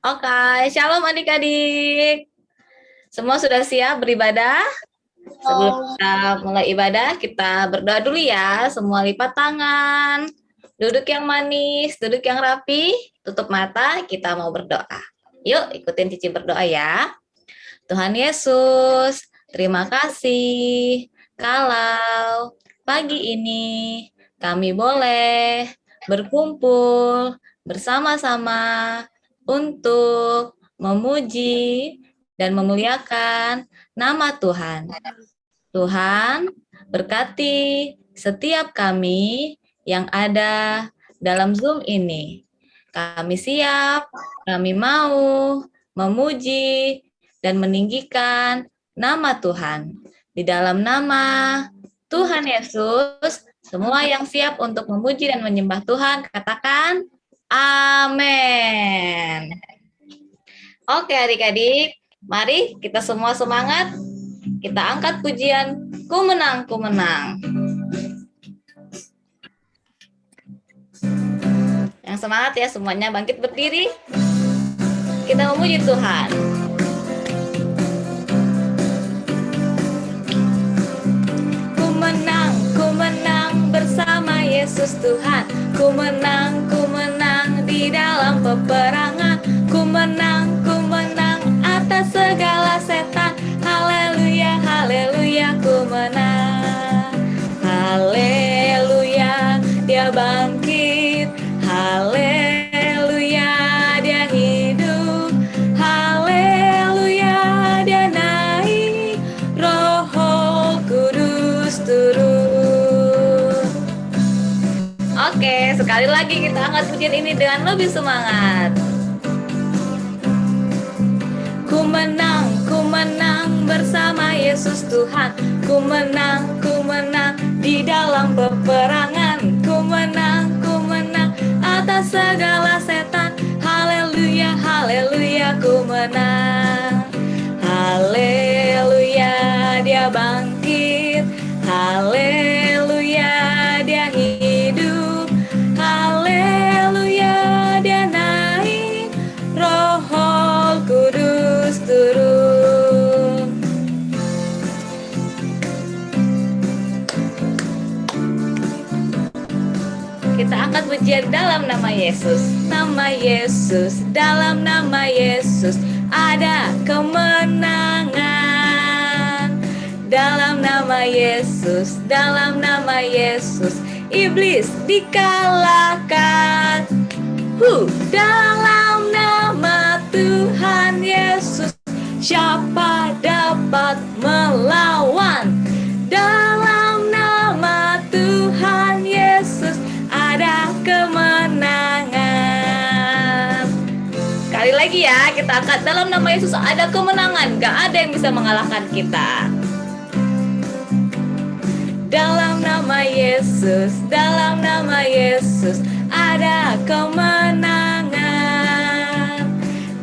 Oke, shalom adik-adik. Semua sudah siap beribadah? Sebelum kita mulai ibadah, kita berdoa dulu ya. Semua lipat tangan. Duduk yang manis, duduk yang rapi, tutup mata, kita mau berdoa. Yuk, ikutin Cici berdoa ya. Tuhan Yesus, terima kasih kalau pagi ini kami boleh berkumpul bersama-sama untuk memuji dan memuliakan nama Tuhan. Tuhan, berkati setiap kami yang ada dalam Zoom ini. Kami siap, kami mau memuji dan meninggikan nama Tuhan. Di dalam nama Tuhan Yesus, semua yang siap untuk memuji dan menyembah Tuhan, katakan amin. Oke adik-adik, mari kita semua semangat. Kita angkat pujian, ku menang, ku menang. Yang semangat ya semuanya, bangkit berdiri. Kita memuji Tuhan. Ku menang bersama Yesus Tuhan. Ku menang di dalam peperangan. Ku menang atas segala setan. Haleluya, haleluya, ku menang. Haleluya, dia bangkit. Haleluya, dia hidup. Haleluya, dia naik. Roh Kudus turun. Oke, sekali lagi kita angkat pujian ini dengan lebih semangat. Ku menang bersama Yesus Tuhan. Ku menang di dalam peperangan. Ku menang atas segala setan. Haleluya, haleluya, ku menang. Haleluya, dia bangkit. Haleluya, dia hidup. Haleluya, dia naik. Roh Kudus turun. Kita angkat pujian dalam nama Yesus. Nama Yesus, dalam nama Yesus ada kemenangan. Dalam nama Yesus, dalam nama Yesus iblis dikalahkan. Dalam nama Tuhan Yesus siapa dapat melawan? Dalam nama Tuhan Yesus ada kemenangan. Sekali lagi ya, kita angkat dalam nama Yesus ada kemenangan. Gak ada yang bisa mengalahkan kita. Dalam nama Yesus, dalam nama Yesus ada kemenangan.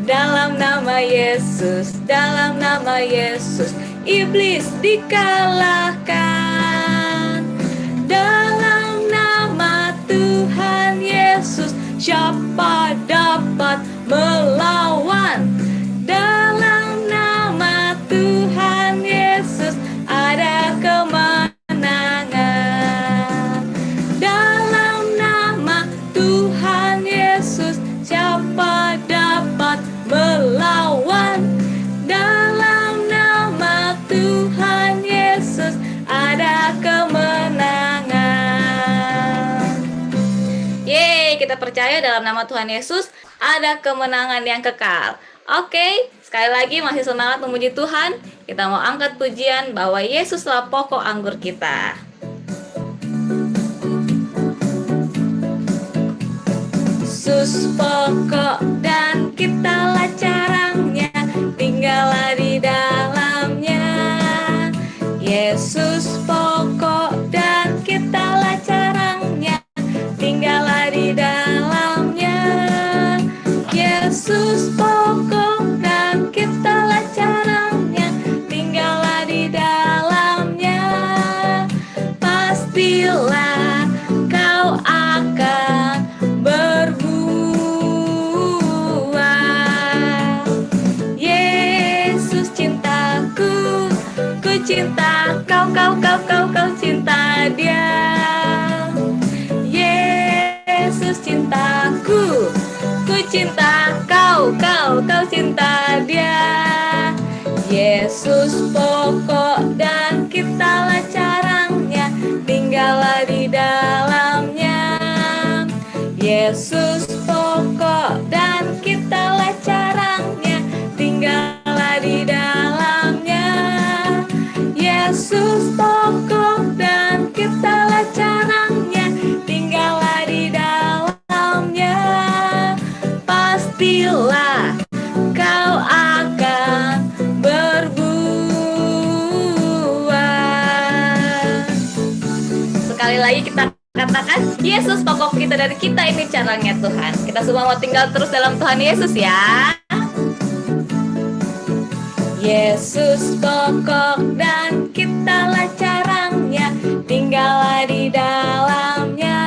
Dalam nama Yesus, dalam nama Yesus iblis dikalahkan. Dalam nama Tuhan Yesus siapa dapat melawan? Dalam nama Tuhan Yesus ada kemenangan. Dalam nama Tuhan Yesus siapa dapat melawan? Dalam nama Tuhan Yesus ada kemenangan. Yeay, kita percaya dalam nama Tuhan Yesus ada kemenangan yang kekal. Oke, sekali lagi masih semangat memuji Tuhan. Kita mau angkat pujian bahwa Yesuslah pokok anggur kita. Yesus pokok dan kitalah carangnya, tinggallah di dalamnya. Yesus pokok dan kitalah carangnya, tinggallah di dalamnya. Yesus pokok dan kitalah carangnya, tinggallah di dalamnya. Pastilah kau akan berbuah. cinta kau cinta dia. Yesus cintaku, ku cinta kau cinta dia. Yesus pokok dan kitalah carangnya, tinggallah di dalamnya. Yesus pokok dan kitalah carangnya, tinggallah di dalamnya. Yesus pokok dan kitalah carangnya, tinggallah di dalamnya. Pastilah kau akan berbuah. Sekali lagi kita katakan, Yesus pokok kita dan kita ini caranya Tuhan. Kita semua mau tinggal terus dalam Tuhan Yesus ya. Yesus pokok dan kitalah carangnya, tinggallah di dalamnya.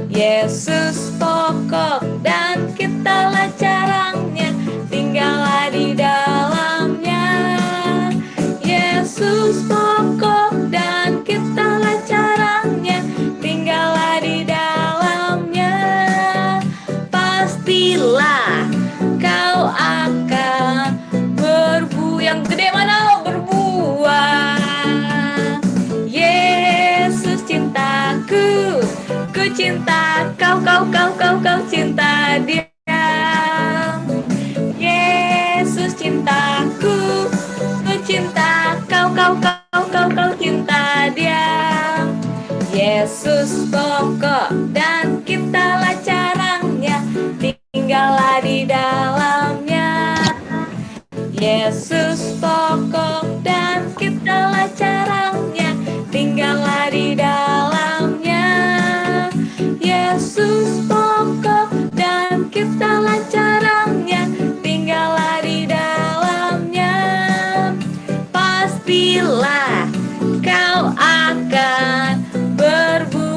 Yesus pokok dan kitalah carangnya, tinggallah di dalamnya. Yesus pokok dan kitalah carangnya, tinggallah di dalamnya. Pastilah kau akan yang gede mana berbuah. Yesus cintaku, ku cinta kau cinta dia. Yesus cintaku, ku cinta kau cinta dia. Yesus pokok dan kitalah carangnya, tinggallah di dalamnya. Yesus pokok dan kitalah carangnya, tinggallah di dalamnya. Yesus pokok dan kitalah carangnya, tinggallah di dalamnya. Pastilah kau akan berbuah.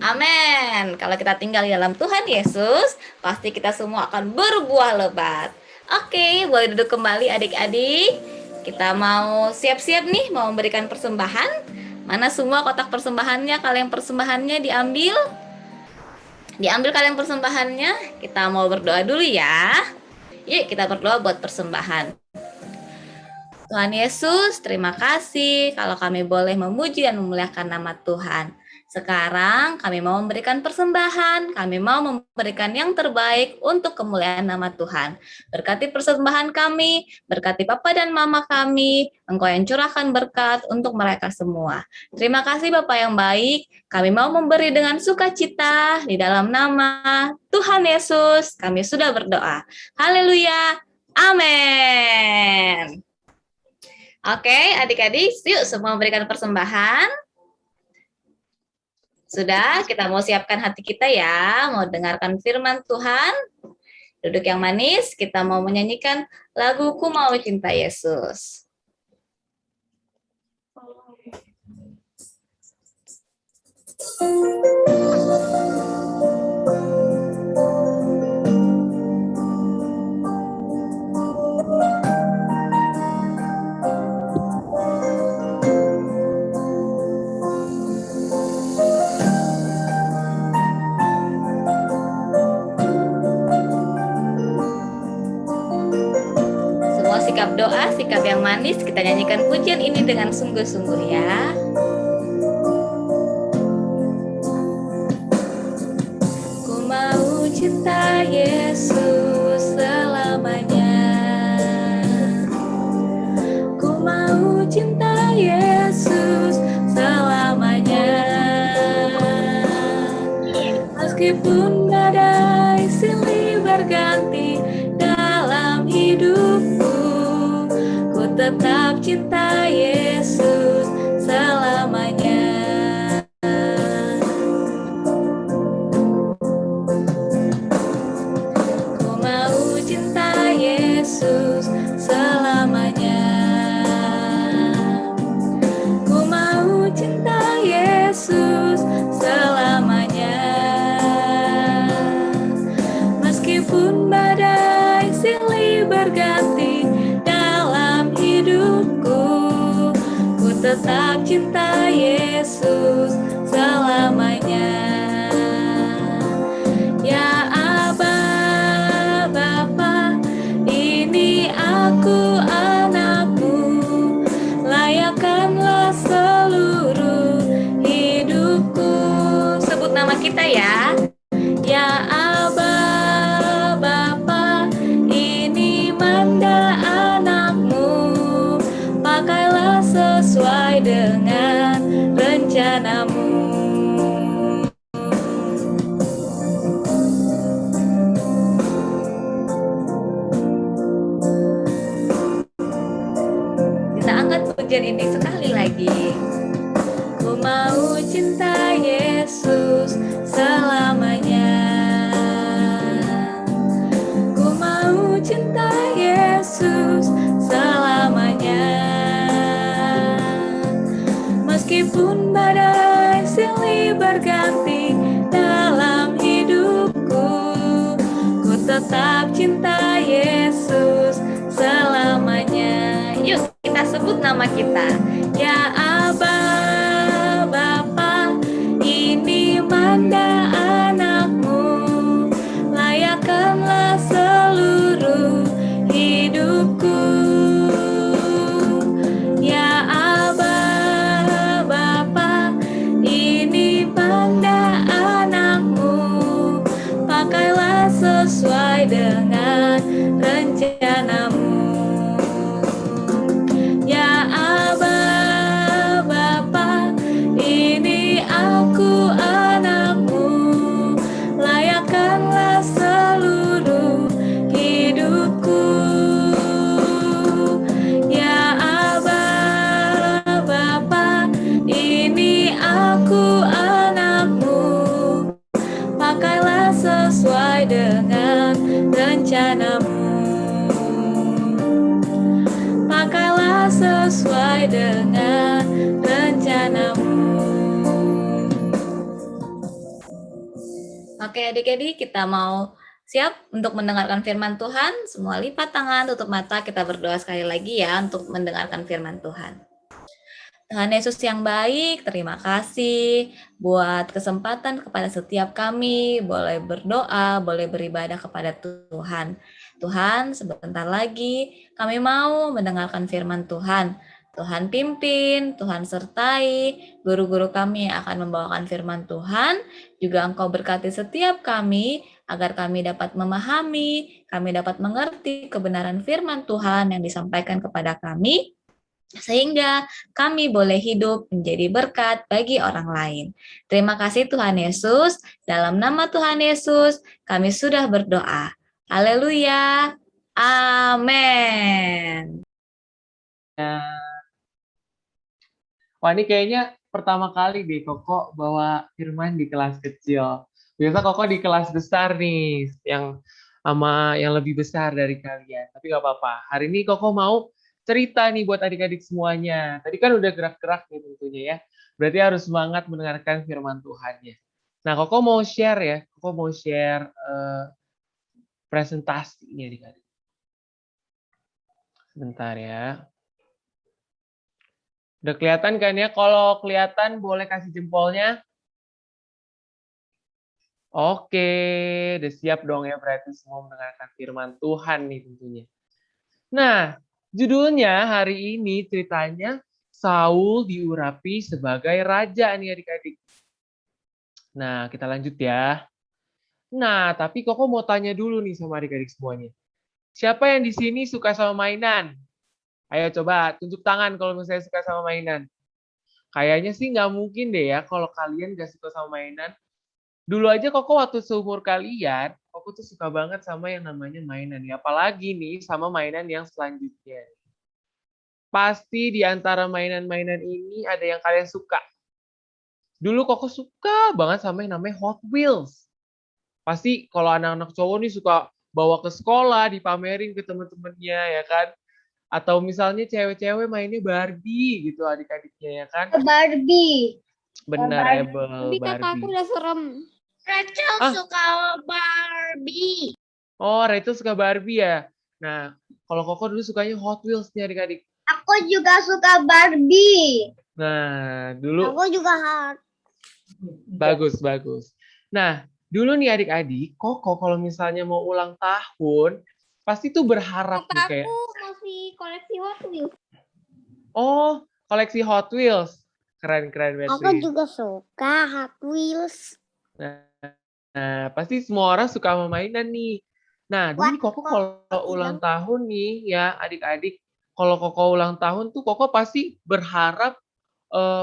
Amin. Kalau kita tinggal di dalam Tuhan Yesus, pasti kita semua akan berbuah lebat. Oke, boleh duduk kembali adik-adik. Kita mau siap-siap nih, mau memberikan persembahan. Mana semua kotak persembahannya? Kalian persembahannya diambil. Diambil kalian persembahannya. Kita mau berdoa dulu ya. Yuk kita berdoa buat persembahan. Tuhan Yesus, terima kasih kalau kami boleh memuji dan memuliakan nama Tuhan. Sekarang kami mau memberikan persembahan, kami mau memberikan yang terbaik untuk kemuliaan nama Tuhan. Berkati persembahan kami, berkati Papa dan Mama kami, Engkau yang curahkan berkat untuk mereka semua. Terima kasih Bapak yang baik, kami mau memberi dengan sukacita di dalam nama Tuhan Yesus, kami sudah berdoa. Haleluya, amin. Oke, adik-adik, yuk semua memberikan persembahan. Sudah, kita mau siapkan hati kita ya, mau dengarkan firman Tuhan. Duduk yang manis, kita mau menyanyikan lagu Ku Mau Cinta Yesus. Sikap doa, sikap yang manis, kita nyanyikan pujian ini dengan sungguh-sungguh ya. Ku mau cinta Yesus selamanya. Ku mau cinta Yesus selamanya. Meskipun badai silih berganti dalam hidupku, tetap cinta Yesus selamanya. Ku mau cinta Yesus selamanya. Ku mau cinta Yesus selamanya. Meskipun badai silih tetap cinta Yesus selamanya. Ya Aba, Bapa, ini aku anakmu, layakkanlah seluruh hidupku. Sebut nama kita ya. Ya Aba, Bapa, ini Manda anakmu, pakailah sesuai dengan rencanamu. Kita angkat pujian ini sekali lagi. Ku mau cinta Yesus selamanya. Ku mau cinta Yesus selamanya. Meskipun badai silih berganti dalam hidupku, ku tetap cinta Yesus selamanya. Yuk kita sebut nama kita. Ya Aba, Bapa, ini Manda anakmu, layakkanlah seluruh hidupku. Ya Aba, Bapa, ini Manda anakmu, pakailah sesuai dengan rencanamu. Ya Aba, Bapa, ini aku anakmu, layakkanlah seluruh hidupku. Ya Aba, Bapa, ini aku anakmu, pakailah sesuai dengan rencanamu. Pakailah sesuai dengan rencanamu. Oke adik-adik, kita mau siap untuk mendengarkan firman Tuhan. Semua lipat tangan, tutup mata, kita berdoa sekali lagi ya untuk mendengarkan firman Tuhan. Tuhan Yesus yang baik, terima kasih buat kesempatan kepada setiap kami, boleh berdoa, boleh beribadah kepada Tuhan. Tuhan, sebentar lagi kami mau mendengarkan firman Tuhan. Tuhan pimpin, Tuhan sertai, guru-guru kami yang akan membawakan firman Tuhan. Juga Engkau berkati setiap kami, agar kami dapat memahami, kami dapat mengerti kebenaran firman Tuhan yang disampaikan kepada kami, sehingga kami boleh hidup menjadi berkat bagi orang lain. Terima kasih Tuhan Yesus, dalam nama Tuhan Yesus kami sudah berdoa. Haleluya, amin. Wah, ini kayaknya pertama kali deh Koko bawa firman di kelas kecil. Biasa Koko di kelas besar nih, yang sama yang lebih besar dari kalian. Tapi gak apa-apa. Hari ini Koko mau cerita nih buat adik-adik semuanya. Tadi kan udah gerak-gerak nih tentunya ya. Berarti harus semangat mendengarkan firman Tuhannya. Nah, Koko mau share ya. Koko mau share presentasinya adik-adik. Sebentar ya. Udah kelihatan kan ya? Kalau kelihatan boleh kasih jempolnya. Oke, udah siap dong ya berarti semua mendengarkan firman Tuhan nih tentunya. Nah, judulnya hari ini ceritanya Saul diurapi sebagai raja nih adik-adik. Nah, kita lanjut ya. Nah, tapi Koko mau tanya dulu nih sama adik-adik semuanya. Siapa yang di sini suka sama mainan? Ayo coba tunjuk tangan kalau misalnya suka sama mainan. Kayaknya sih nggak mungkin deh ya kalau kalian nggak suka sama mainan. Dulu aja Koko waktu seumur kalian, Koko tuh suka banget sama yang namanya mainan. Ya, apalagi nih sama mainan yang selanjutnya. Pasti di antara mainan-mainan ini ada yang kalian suka. Dulu Koko suka banget sama yang namanya Hot Wheels. Pasti kalau anak-anak cowok nih suka bawa ke sekolah, dipamerin ke teman-temannya ya kan. Atau misalnya cewek-cewek mainnya Barbie gitu adik-adiknya ya kan. Barbie. Benar, Ebel, Kakakku Barbie. udah serem. Rachel suka Barbie. Oh, Rachel suka Barbie ya. Nah, kalau Koko dulu sukanya Hot Wheels nih adik-adik. Aku juga suka Barbie. Nah, dulu Aku juga hard. bagus, bagus. Nah, dulu nih adik-adik, Koko kalau misalnya mau ulang tahun, pasti tuh berharap nih kayak, masih koleksi Hot Wheels. oh, koleksi Hot Wheels. Keren, keren, Aku Beatrice. juga suka Hot Wheels. Nah, pasti semua orang suka sama mainan nih. Nah, dulu nih Koko kalau ulang tahun nih ya adik-adik, kalau Koko ulang tahun tuh Koko pasti berharap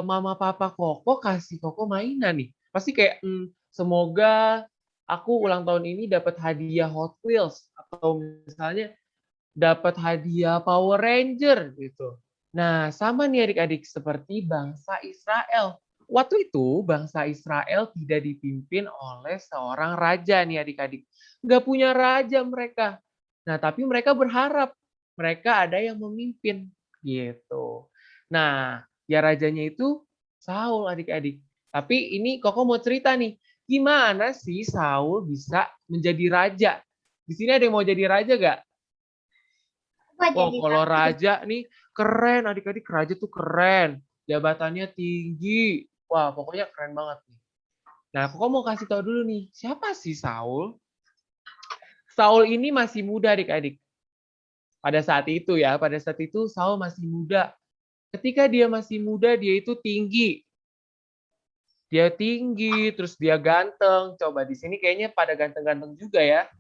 mama papa Koko kasih Koko mainan nih. Pasti kayak semoga aku ulang tahun ini dapat hadiah Hot Wheels atau misalnya dapat hadiah Power Ranger gitu. Nah, sama nih adik-adik seperti bangsa Israel. Waktu itu bangsa Israel tidak dipimpin oleh seorang raja nih adik-adik. Nggak punya raja mereka. Nah, tapi mereka berharap mereka ada yang memimpin gitu. Nah, ya rajanya itu Saul adik-adik. Tapi ini Koko mau cerita nih, gimana sih Saul bisa menjadi raja? Di sini ada yang mau jadi raja gak? Oh, kalau raja nih keren, adik-adik, raja tuh keren. Jabatannya tinggi. Wah, pokoknya keren banget nih. Nah, aku mau kasih tahu dulu nih, siapa sih Saul? Saul ini masih muda adik-adik. Pada saat itu ya, pada saat itu Saul masih muda. Ketika dia masih muda, dia itu tinggi. Dia tinggi, terus dia ganteng. Coba di sini kayaknya pada ganteng-ganteng juga ya.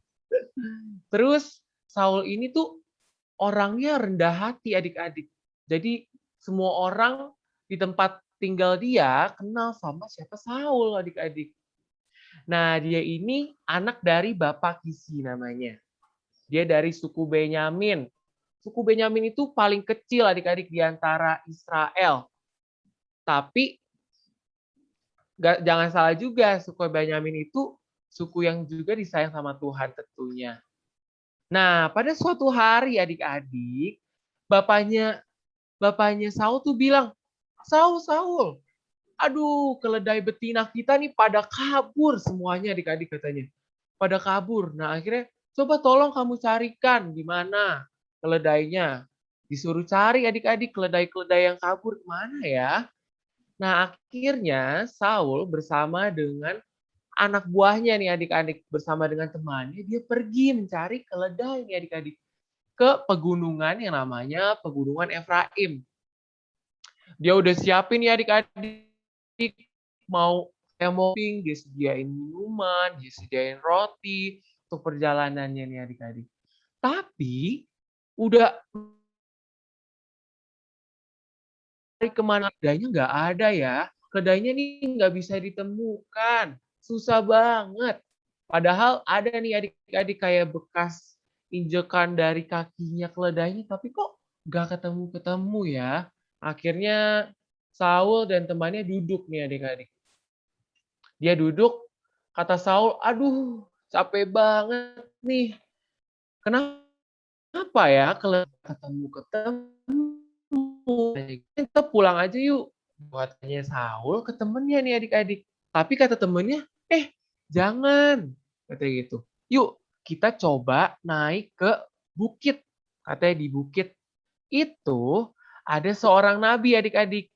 Terus Saul ini tuh orangnya rendah hati adik-adik. Jadi semua orang di tempat tinggal dia kenal sama siapa Saul adik-adik. Nah dia ini anak dari Bapak Kisi namanya. Dia dari suku Benyamin. Suku Benyamin itu paling kecil adik-adik di antara Israel. Tapi jangan salah juga, suku Benyamin itu suku yang juga disayang sama Tuhan tentunya. Nah pada suatu hari adik-adik, bapaknya Saul tuh bilang, Saul, aduh keledai betina kita nih pada kabur semuanya adik-adik katanya. Pada kabur. Nah akhirnya coba tolong kamu carikan di mana keledainya. Disuruh cari adik-adik keledai-keledai yang kabur kemana ya. Nah akhirnya Saul bersama dengan anak buahnya nih adik-adik. Bersama dengan temannya dia pergi mencari keledai nih adik-adik. Ke pegunungan yang namanya Pegunungan Efraim. Dia udah siapin ya adik-adik mau camping, dia sediain minuman, dia sediain roti untuk perjalanannya nih adik-adik. Tapi udah cari kemana keledainya nggak ada ya. Keledainya nih nggak bisa ditemukan. Susah banget. Padahal ada nih adik-adik kayak bekas injekan dari kakinya keledainya, tapi kok nggak ketemu-ketemu ya. Akhirnya Saul dan temannya duduk nih adik-adik. Dia duduk, kata Saul, aduh capek banget nih. Kenapa ya ketemu-ketemu? Kita pulang aja yuk. Katanya Saul ke temennya nih adik-adik. Tapi kata temennya, jangan. Katanya gitu. Yuk kita coba naik ke bukit. Katanya di bukit itu ada seorang nabi adik-adik.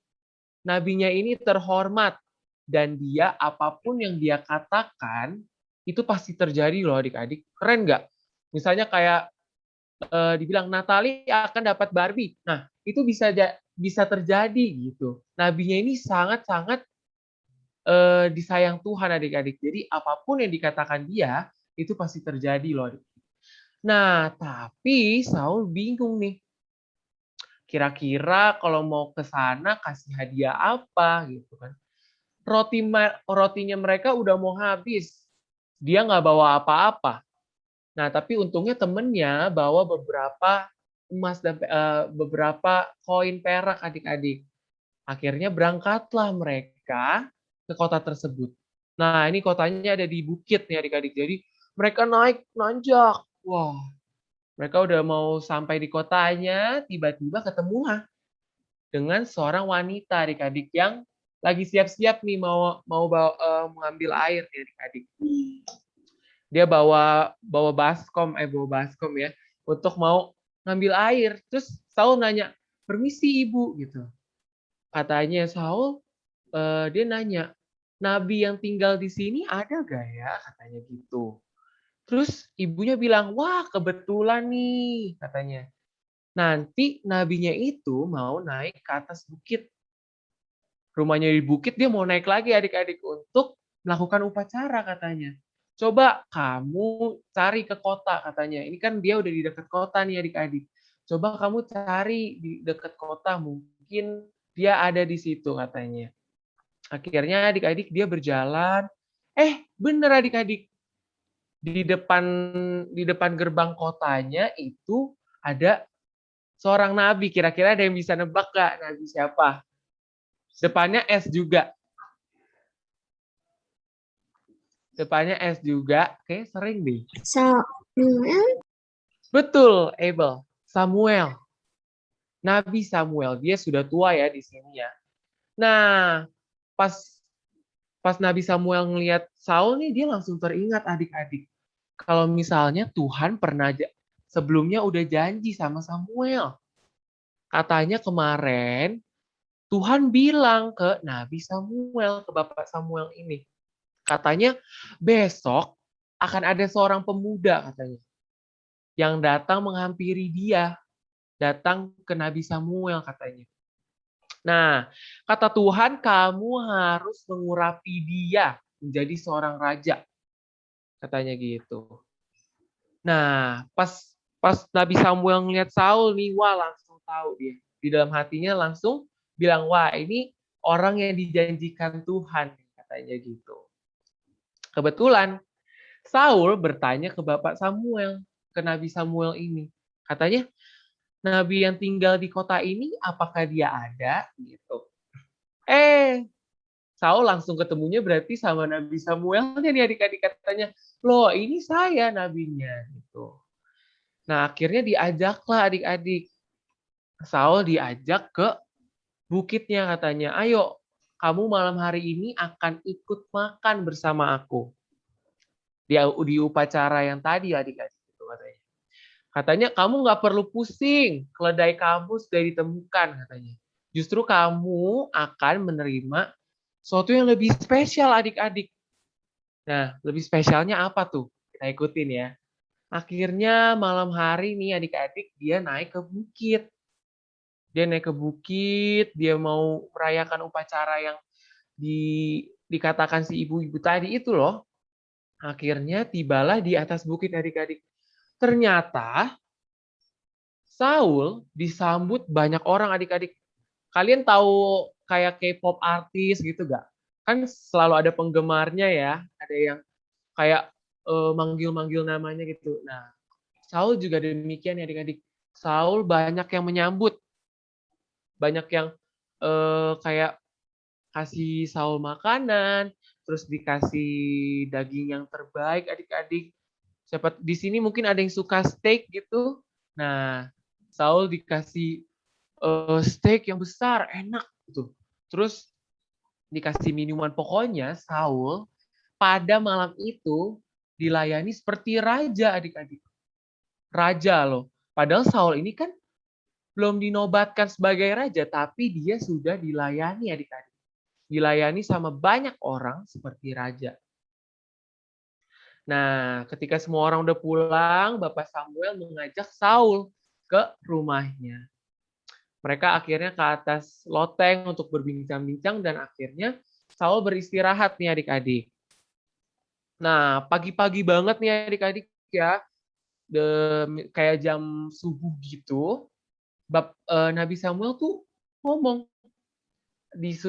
Nabinya ini terhormat. Dan dia apapun yang dia katakan, itu pasti terjadi loh adik-adik. Keren nggak? Misalnya kayak dibilang Natali akan dapat Barbie. Nah, itu bisa terjadi gitu. Nabinya ini sangat-sangat disayang Tuhan adik-adik. Jadi apapun yang dikatakan dia, itu pasti terjadi loh. Adik. Nah, tapi Saul bingung nih. Kira-kira kalau mau ke sana kasih hadiah apa gitu kan. Rotinya mereka udah mau habis. Dia nggak bawa apa-apa. Nah, tapi untungnya temennya bawa beberapa emas dan beberapa koin perak adik-adik. Akhirnya berangkatlah mereka ke kota tersebut. Nah, ini kotanya ada di bukit nih adik-adik. Jadi mereka naik nanjak. Wah, mereka udah mau sampai di kotanya, tiba-tiba ketemulah dengan seorang wanita adik-adik yang lagi siap-siap nih mau mengambil air nih adik-adik. Dia bawa baskom ya untuk mau ngambil air. Terus Saul nanya, permisi ibu gitu. Katanya Saul, dia nanya, nabi yang tinggal di sini ada gak ya? Katanya gitu. Terus ibunya bilang, wah kebetulan nih katanya. Nanti nabinya itu mau naik ke atas bukit. Rumahnya di bukit, dia mau naik lagi adik-adik untuk melakukan upacara katanya. Coba kamu cari ke kota katanya. Ini kan dia udah di dekat kota nih adik-adik. Coba kamu cari di dekat kota, mungkin dia ada di situ katanya. Akhirnya adik-adik dia berjalan. Bener adik-adik. Di depan gerbang kotanya itu ada seorang nabi. Kira-kira ada yang bisa nebak gak nabi siapa? Depannya S juga. Depannya S juga. Kayak sering deh. Samuel. Betul, Abel. Samuel. Nabi Samuel. Dia sudah tua ya di sini ya. Nah, pas pas Nabi Samuel ngelihat Saul nih, dia langsung teringat adik-adik. Kalau misalnya Tuhan pernah sebelumnya udah janji sama Samuel. Katanya kemarin Tuhan bilang ke Nabi Samuel, ke Bapak Samuel ini. Katanya besok akan ada seorang pemuda katanya yang datang menghampiri dia, datang ke Nabi Samuel katanya. Nah, kata Tuhan, kamu harus mengurapi dia menjadi seorang raja, katanya gitu. Nah, pas Nabi Samuel ngeliat Saul nih, wah langsung tahu dia. Di dalam hatinya langsung bilang, wah ini orang yang dijanjikan Tuhan, katanya gitu. Kebetulan Saul bertanya ke Bapak Samuel, ke Nabi Samuel ini. Katanya, Nabi yang tinggal di kota ini, apakah dia ada? Gitu. Saul langsung ketemunya berarti sama Nabi Samuel. Jadi adik-adik katanya, loh ini saya nabinya. Gitu. Nah akhirnya diajaklah adik-adik. Saul diajak ke bukitnya katanya, ayo kamu malam hari ini akan ikut makan bersama aku. Di upacara yang tadi adik-adik itu katanya. Katanya kamu nggak perlu pusing, keledai kamu sudah ditemukan katanya. Justru kamu akan menerima sesuatu yang lebih spesial adik-adik. Nah, lebih spesialnya apa tuh? Kita ikutin ya. Akhirnya malam hari nih adik-adik dia naik ke bukit. Dia naik ke bukit, dia mau merayakan upacara yang dikatakan si ibu-ibu tadi itu loh. Akhirnya tibalah di atas bukit adik-adik. Ternyata Saul disambut banyak orang adik-adik. Kalian tahu kayak K-pop artis gitu gak? Kan selalu ada penggemarnya ya. Ada yang kayak manggil-manggil namanya gitu. Nah, Saul juga demikian ya adik-adik. Saul banyak yang menyambut. Banyak yang kayak kasih Saul makanan, terus dikasih daging yang terbaik adik-adik. Siapa di sini mungkin ada yang suka steak gitu. Nah, Saul dikasih steak yang besar, enak gitu. Terus dikasih minuman. Pokoknya Saul pada malam itu dilayani seperti raja adik-adik. Raja loh. Padahal Saul ini kan belum dinobatkan sebagai raja, tapi dia sudah dilayani adik-adik. Dilayani sama banyak orang seperti raja. Nah, ketika semua orang udah pulang, Bapak Samuel mengajak Saul ke rumahnya. Mereka akhirnya ke atas loteng untuk berbincang-bincang dan akhirnya Saul beristirahat nih adik-adik. Nah, pagi-pagi banget nih adik-adik ya, kayak jam subuh gitu, Nabi Samuel tuh ngomong,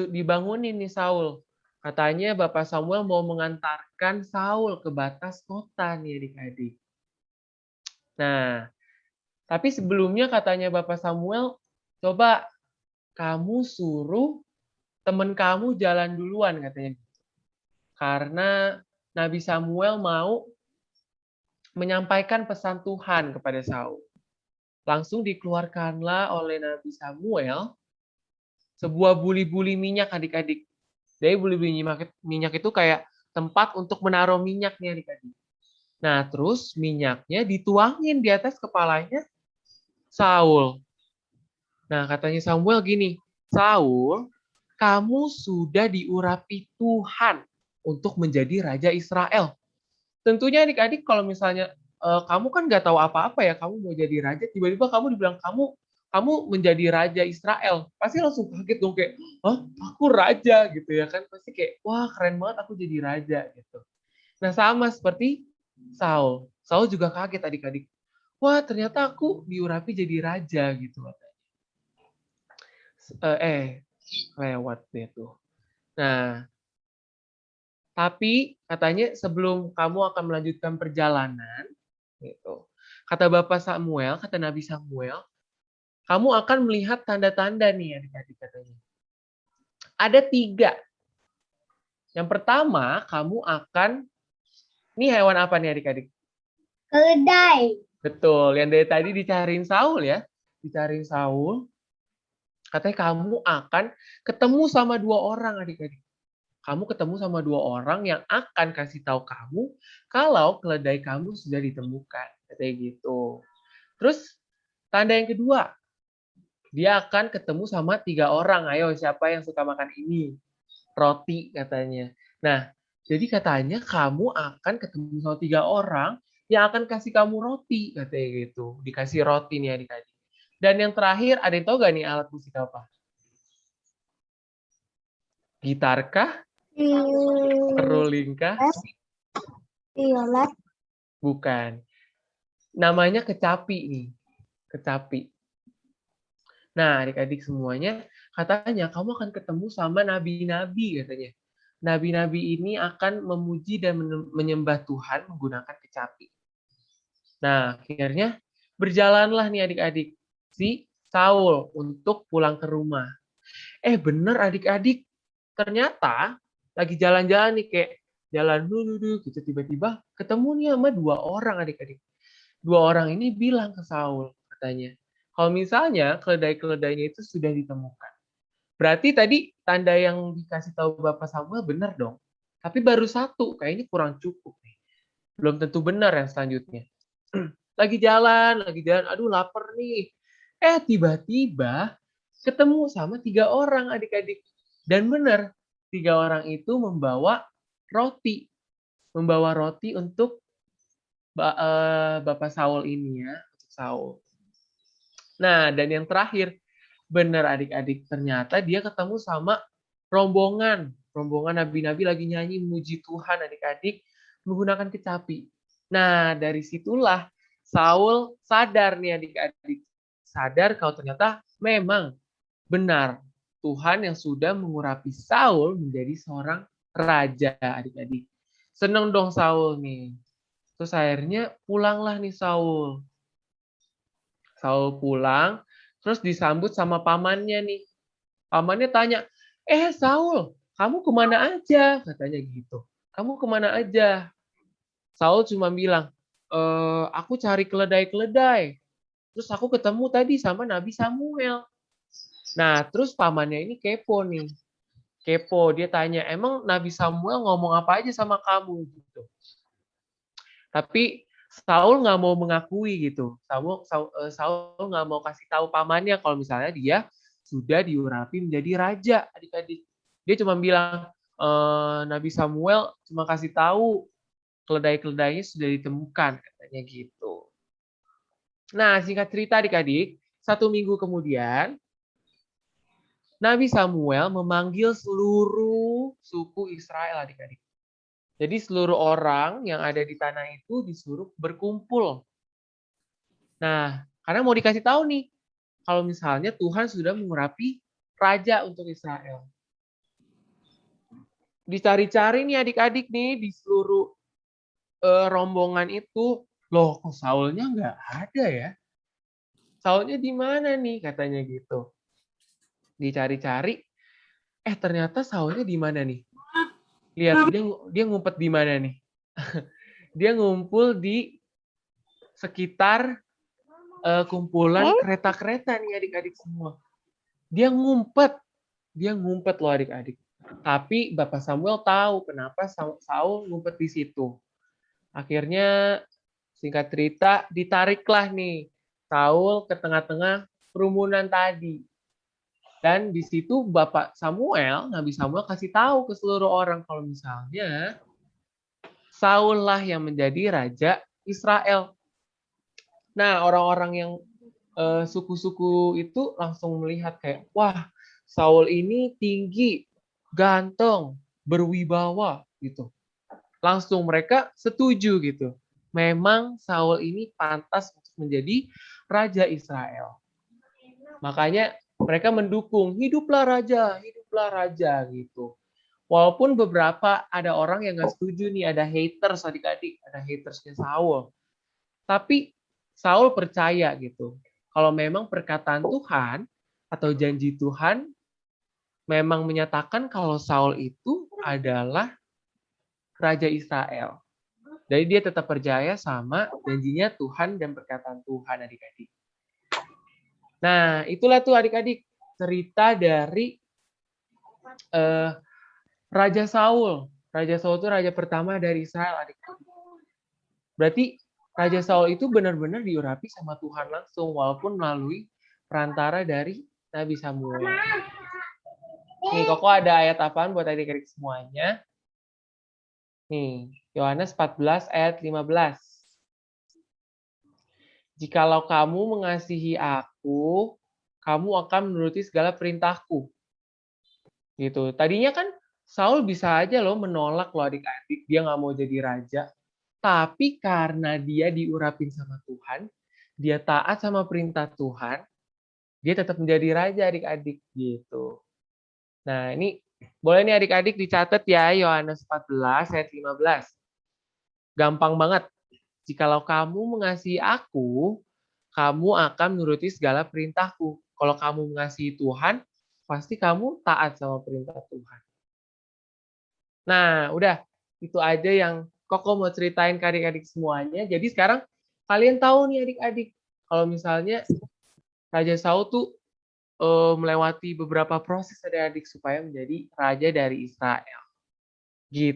dibangunin nih Saul. Katanya Bapak Samuel mau mengantarkan Saul ke batas kota nih adik-adik. Nah, tapi sebelumnya katanya Bapak Samuel, coba kamu suruh teman kamu jalan duluan katanya. Karena Nabi Samuel mau menyampaikan pesan Tuhan kepada Saul. Langsung dikeluarkanlah oleh Nabi Samuel sebuah buli-buli minyak adik-adik. Jadi buli-buli minyak itu kayak tempat untuk menaruh minyak nih adik-adik. Nah terus minyaknya dituangin di atas kepalanya Saul. Nah, katanya Samuel gini, Saul, kamu sudah diurapi Tuhan untuk menjadi raja Israel. Tentunya adik-adik kalau misalnya kamu kan nggak tahu apa-apa ya, kamu mau jadi raja, tiba-tiba kamu dibilang kamu menjadi raja Israel, pasti langsung kaget dong kayak, oh aku raja gitu ya kan, pasti kayak wah keren banget aku jadi raja gitu. Nah sama seperti Saul, Saul juga kaget adik-adik, wah ternyata aku diurapi jadi raja gitu. Lewat deh tuh. Nah tapi katanya sebelum kamu akan melanjutkan perjalanan, gitu. Kata Bapak Samuel, kata Nabi Samuel, kamu akan melihat tanda-tanda nih adik-adik katanya. Ada 3. Yang pertama, kamu akan, ini hewan apa nih adik-adik? Keledai. Betul, yang dari tadi dicariin Saul ya. Dicariin Saul, katanya kamu akan ketemu sama 2 orang adik-adik. Kamu ketemu sama 2 orang yang akan kasih tahu kamu kalau keledai kamu sudah ditemukan. Katanya gitu. Terus tanda yang kedua, dia akan ketemu sama 3 orang. Ayo siapa yang suka makan ini? Roti katanya. Nah, jadi katanya kamu akan ketemu sama 3 orang yang akan kasih kamu roti katanya gitu. Dikasih roti nih adik-adik. Dan yang terakhir, ada yang tahu gak nih alat musik apa? Gitar kah? Seruling kah? Violet. Bukan. Namanya kecapi nih. Kecapi. Nah, adik-adik semuanya, katanya kamu akan ketemu sama nabi-nabi katanya. Nabi-nabi ini akan memuji dan menyembah Tuhan menggunakan kecapi. Nah, akhirnya berjalanlah nih adik-adik si Saul untuk pulang ke rumah. Bener adik-adik, ternyata lagi jalan-jalan nih kayak jalan dulu gitu tiba-tiba ketemu nih sama 2 orang adik-adik. 2 orang ini bilang ke Saul katanya, kalau misalnya keledai-keledainya itu sudah ditemukan. Berarti tadi tanda yang dikasih tahu Bapak Samuel benar dong. Tapi baru 1, kayaknya kurang cukup nih. Belum tentu benar yang selanjutnya. Lagi jalan, aduh lapar nih. Tiba-tiba ketemu sama 3 orang adik-adik. Dan benar, 3 orang itu membawa roti. Membawa roti untuk Bapak Saul ini ya. Untuk Saul. Nah, dan yang terakhir, benar adik-adik, ternyata dia ketemu sama rombongan. Rombongan nabi-nabi lagi nyanyi muji Tuhan adik-adik menggunakan kecapi. Nah, dari situlah Saul sadar nih adik-adik. Sadar kalau ternyata memang benar Tuhan yang sudah mengurapi Saul menjadi seorang raja adik-adik. Seneng dong Saul nih. Terus akhirnya pulanglah nih Saul. Saul pulang, terus disambut sama pamannya nih. Pamannya tanya, Saul, kamu kemana aja? Katanya gitu. Kamu kemana aja? Saul cuma bilang, aku cari keledai-keledai. Terus aku ketemu tadi sama Nabi Samuel. Nah, terus pamannya ini kepo nih. Kepo, dia tanya, emang Nabi Samuel ngomong apa aja sama kamu? Gitu. Tapi Saul nggak mau mengakui gitu. Saul nggak mau kasih tahu pamannya kalau misalnya dia sudah diurapi menjadi raja adik-adik. Dia cuma bilang, Nabi Samuel cuma kasih tahu keledai-keledainya sudah ditemukan katanya gitu. Nah singkat cerita adik-adik, 1 minggu kemudian Nabi Samuel memanggil seluruh suku Israel adik-adik. Jadi seluruh orang yang ada di tanah itu disuruh berkumpul. Nah, karena mau dikasih tahu nih, kalau misalnya Tuhan sudah mengurapi raja untuk Israel. Dicari-cari nih adik-adik nih di seluruh rombongan itu, loh kok Saulnya nggak ada ya? Saulnya di mana nih katanya gitu. Dicari-cari, ternyata Saulnya di mana nih? Lihat dia ngumpet di mana nih? Dia ngumpul di sekitar kumpulan kereta-kereta nih adik-adik semua. Dia ngumpet loh adik-adik. Tapi Bapak Samuel tahu kenapa Saul ngumpet di situ. Akhirnya singkat cerita ditariklah nih Saul ke tengah-tengah kerumunan tadi. Dan di situ Bapak Samuel, Nabi Samuel kasih tahu ke seluruh orang kalau misalnya Saul lah yang menjadi raja Israel. Nah, orang-orang yang suku-suku itu langsung melihat kayak, wah, Saul ini tinggi, ganteng, berwibawa gitu. Langsung mereka setuju gitu. Memang Saul ini pantas untuk menjadi raja Israel. Makanya mereka mendukung, hiduplah raja gitu. Walaupun beberapa ada orang yang nggak setuju nih, ada haters adik-adik, ada hatersnya Saul. Tapi Saul percaya gitu, kalau memang perkataan Tuhan atau janji Tuhan memang menyatakan kalau Saul itu adalah raja Israel. Jadi dia tetap percaya sama janjinya Tuhan dan perkataan Tuhan adik-adik. Nah, itulah tuh adik-adik cerita dari Raja Saul. Raja Saul itu raja pertama dari Israel adik-adik. Berarti Raja Saul itu benar-benar diurapi sama Tuhan langsung walaupun melalui perantara dari Nabi Samuel. Nih, Koko ada ayat apaan buat adik-adik semuanya? Nih, Yohanes 14 ayat 15. Jikalau kamu mengasihi aku, kamu akan menuruti segala perintahku. Gitu. Tadinya kan Saul bisa aja loh menolak loh adik-adik, dia nggak mau jadi raja. Tapi karena dia diurapin sama Tuhan, dia taat sama perintah Tuhan, dia tetap menjadi raja adik-adik gitu. Nah, ini boleh nih adik-adik dicatat ya, Yohanes 14 ayat 15. Gampang banget. Jikalau kamu mengasihi aku, kamu akan menuruti segala perintahku. Kalau kamu mengasihi Tuhan, pasti kamu taat sama perintah Tuhan. Nah, udah. Itu aja yang Koko mau ceritain ke adik-adik semuanya. Jadi sekarang kalian tahu nih adik-adik, kalau misalnya Raja Saul tuh melewati beberapa proses adik-adik supaya menjadi raja dari Israel. Gitu.